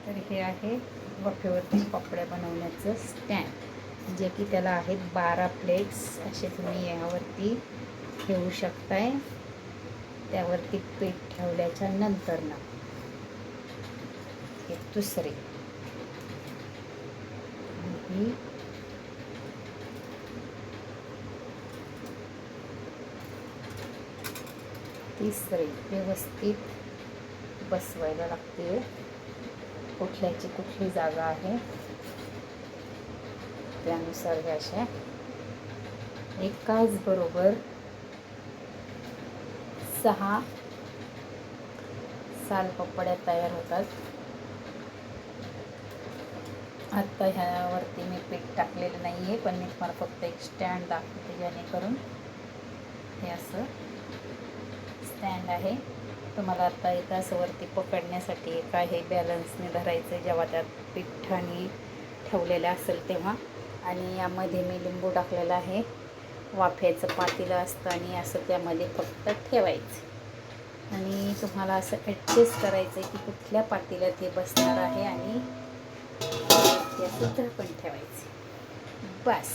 तर हे आहे वाफेवरती पापड्या बनवण्याचं स्टँड, जे की त्याला आहेत 12 प्लेट्स. असे तुम्ही यावरती ठेवू शकताय. त्यावरती पीठ ठेवल्याच्या नंतर ना हे दुसरे, ही तिसरे व्यवस्थित बसवायला लागते. कुठल्याची कुठली जागा आहे त्यानुसार हे अशा एकाच बरोबर 6 सालपापड्या तयार होतात. आत्ता ह्यावरती मी पीठ टाकलेलं नाही आहे, पण मी तुम्हाला फक्त एक स्टँड दाखवते, जेणेकरून हे असं स्टँड आहे. तुम्हाला आता इथं असं वरती पकडण्यासाठी काय बॅलन्सने धरायचं जेव्हा त्यात पिठाने ठेवलेलं असेल तेव्हा. आणि यामध्ये मी लिंबू टाकलेला आहे. वाफ्याचं पातेलं असतं आणि असं त्यामध्ये फक्त ठेवायचं आणि तुम्हाला असं ॲडजस्ट करायचं आहे की कुठल्या पातेल्यात हे बसणार आहे आणि असं झाकण ठेवायचं. बस.